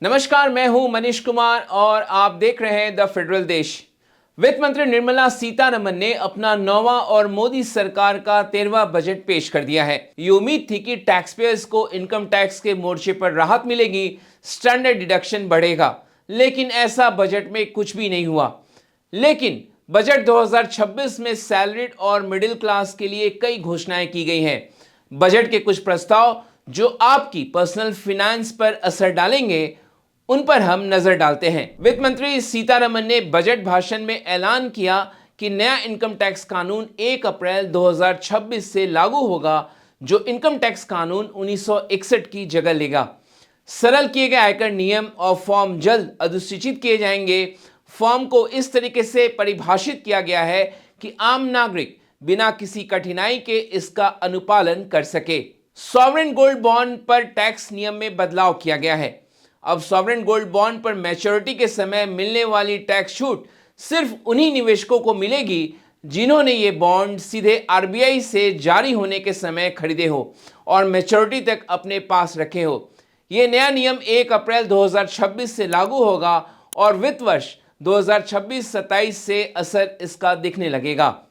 नमस्कार, मैं हूं मनीष कुमार और आप देख रहे हैं द फेडरल देश। वित्त मंत्री निर्मला सीतारमन ने अपना 9वां और मोदी सरकार का 13वां बजट पेश कर दिया है। ये उम्मीद थी कि टैक्स पेयर्स को इनकम टैक्स के मोर्चे पर राहत मिलेगी, स्टैंडर्ड डिडक्शन बढ़ेगा, लेकिन ऐसा बजट में कुछ भी नहीं हुआ। लेकिन बजट 2026 में सैलरीड और मिडिल क्लास के लिए कई घोषणाएं की गई हैं। बजट के कुछ प्रस्ताव जो आपकी पर्सनल फाइनेंस पर असर डालेंगे, उन पर हम नजर डालते हैं। वित्त मंत्री सीतारमन ने बजट भाषण में ऐलान किया कि नया इनकम टैक्स कानून 1 अप्रैल 2026 से लागू होगा, जो इनकम टैक्स कानून 1961 की जगह लेगा। सरल किए गए आयकर नियम और फॉर्म जल्द अधिसूचित किए जाएंगे। फॉर्म को इस तरीके से परिभाषित किया गया है कि आम नागरिक बिना किसी कठिनाई के इसका अनुपालन कर सके। सॉवरेन गोल्ड बॉन्ड पर टैक्स नियम में बदलाव किया गया है। अब सॉवरेन गोल्ड बॉन्ड पर मैच्योरिटी के समय मिलने वाली टैक्स छूट सिर्फ उन्हीं निवेशकों को मिलेगी जिन्होंने ये बॉन्ड सीधे आरबीआई से जारी होने के समय खरीदे हो और मैच्योरिटी तक अपने पास रखे हो। ये नया नियम 1 अप्रैल 2026 से लागू होगा और वित्त वर्ष 2026-27 से असर इसका दिखने लगेगा।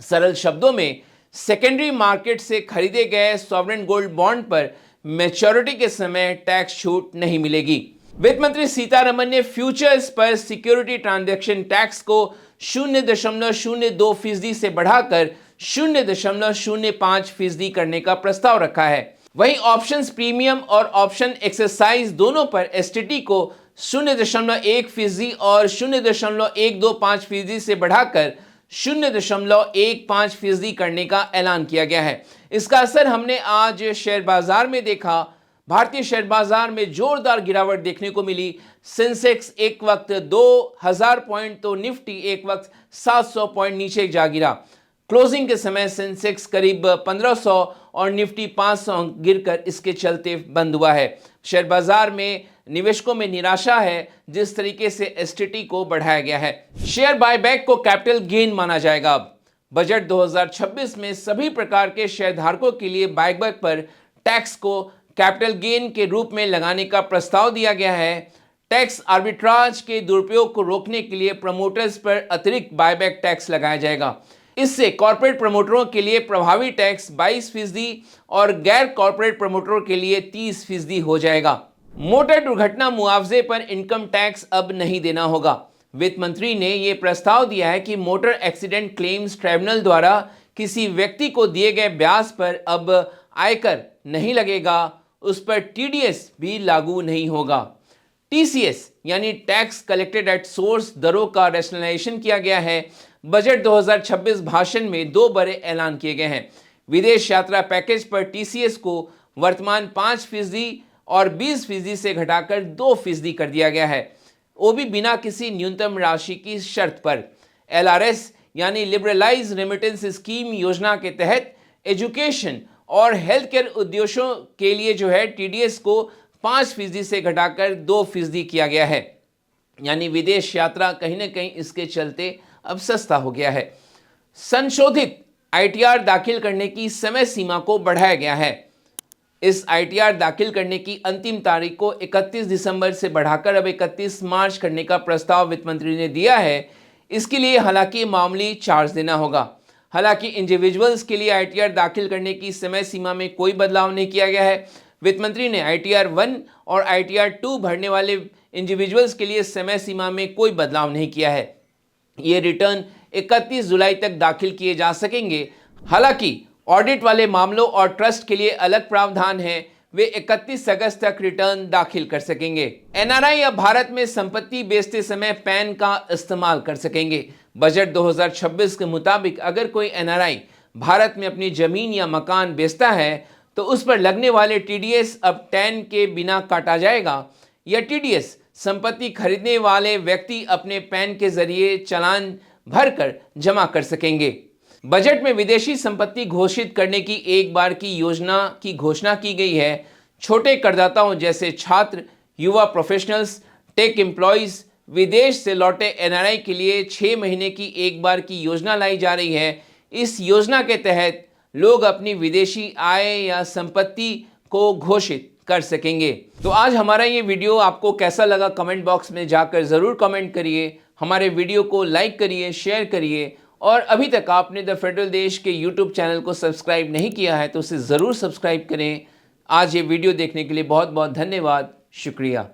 सरल शब्दों में, सेकेंडरी मार्केट से खरीदे गए सॉवरेन गोल्ड बॉन्ड पर मैच्योरिटी के समय टैक्स छूट नहीं मिलेगी। वित्त मंत्री सीतारमन ने फ्यूचर्स पर सिक्योरिटी ट्रांजैक्शन टैक्स को 0.02% से बढ़ाकर 0.05% करने का प्रस्ताव रखा है। वहीं ऑप्शंस प्रीमियम और ऑप्शन एक्सरसाइज दोनों पर एसटीटी को 0.1% और 0.125% से बढ़ाकर 0.15% करने का ऐलान किया गया है। इसका असर हमने आज शेयर बाजार में देखा। भारतीय शेयर बाजार में जोरदार गिरावट देखने को मिली। सेंसेक्स एक वक्त 2000 पॉइंट तो निफ्टी एक वक्त 700 पॉइंट नीचे जा गिरा। क्लोजिंग के समय सेंसेक्स करीब 1500 और निफ्टी 500 गिरकर इसके चलते बंद हुआ है। शेयर बाजार में निवेशकों में निराशा है जिस तरीके से एसटीटी को बढ़ाया गया है। शेयर बायबैक को कैपिटल गेन माना जाएगा। अब बजट 2026 में सभी प्रकार के शेयरधारकों के लिए बायबैक पर टैक्स को कैपिटल गेन के रूप में लगाने का प्रस्ताव दिया गया है। टैक्स आर्बिट्राज के दुरुपयोग को रोकने के लिए प्रमोटर्स पर अतिरिक्त बायबैक टैक्स लगाया जाएगा। इससे कॉर्पोरेट प्रमोटरों के लिए प्रभावी टैक्स 22% और गैर कॉर्पोरेट प्रमोटरों के लिए 30% हो जाएगा। मोटर दुर्घटना मुआवजे पर इनकम टैक्स अब नहीं देना होगा। वित्त मंत्री ने यह प्रस्ताव दिया है कि मोटर एक्सीडेंट क्लेम्स ट्राइब्यूनल द्वारा किसी व्यक्ति को दिए गए ब्याज पर अब आयकर नहीं लगेगा, उस पर टीडीएस भी लागू नहीं होगा। टीसीएस यानी टैक्स कलेक्टेड एट सोर्स दरों का रैशनलाइजेशन किया गया है। बजट 2026 भाषण में 2 बड़े ऐलान किए गए हैं। विदेश यात्रा पैकेज पर टीसीएस को वर्तमान 5% और 20% से घटाकर 2% कर दिया गया है, वो भी बिना किसी न्यूनतम राशि की शर्त पर। एलआरएस यानी लिबरलाइज रेमिटेंस स्कीम योजना के तहत एजुकेशन और हेल्थ केयर उद्देश्यों के लिए टीडीएस को 5% से घटाकर 2% किया गया है। यानी विदेश यात्रा कहीं ना कहीं इसके चलते अब सस्ता हो गया है। संशोधित आईटीआर दाखिल करने की समय सीमा को बढ़ाया गया है। इस आईटीआर दाखिल करने की अंतिम तारीख को 31 दिसंबर से बढ़ाकर अब 31 मार्च करने का प्रस्ताव वित्त मंत्री ने दिया है। इसके लिए हालांकि मामूली चार्ज देना होगा। हालांकि इंडिविजुअल्स के लिए आईटीआर दाखिल करने की समय सीमा में कोई बदलाव नहीं किया गया है। वित्त मंत्री ने आईटीआर 1 और आईटीआर 2 भरने वाले इंडिविजुअल्स के लिए समय सीमा में कोई बदलाव नहीं किया है। ये रिटर्न 31 जुलाई तक दाखिल किए जा सकेंगे। हालांकि ऑडिट वाले मामलों और ट्रस्ट के लिए अलग प्रावधान है, वे 31 अगस्त तक रिटर्न दाखिल कर सकेंगे। एनआरआई अब भारत में संपत्ति बेचते समय पैन का इस्तेमाल कर सकेंगे। बजट 2026 के मुताबिक अगर कोई एनआरआई भारत में अपनी जमीन या मकान बेचता है तो उस पर लगने वाले टीडीएस अब टैन के बिना काटा जाएगा। यह टीडीएस संपत्ति खरीदने वाले व्यक्ति अपने पैन के जरिए चालान भरकर जमा कर सकेंगे। बजट में विदेशी संपत्ति घोषित करने की एक बार की योजना की घोषणा की गई है। छोटे करदाताओं जैसे छात्र, युवा प्रोफेशनल्स, टेक एम्प्लॉयज, विदेश से लौटे एनआरआई के लिए 6 महीने की एक बार की योजना लाई जा रही है। इस योजना के तहत लोग अपनी विदेशी आय या संपत्ति को घोषित कर सकेंगे। तो आज हमारा ये वीडियो आपको कैसा लगा कमेंट बॉक्स में जाकर ज़रूर कमेंट करिए। हमारे वीडियो को लाइक करिए, शेयर करिए और अभी तक आपने द फेडरल देश के यूट्यूब चैनल को सब्सक्राइब नहीं किया है तो उसे ज़रूर सब्सक्राइब करें। आज ये वीडियो देखने के लिए बहुत बहुत धन्यवाद, शुक्रिया।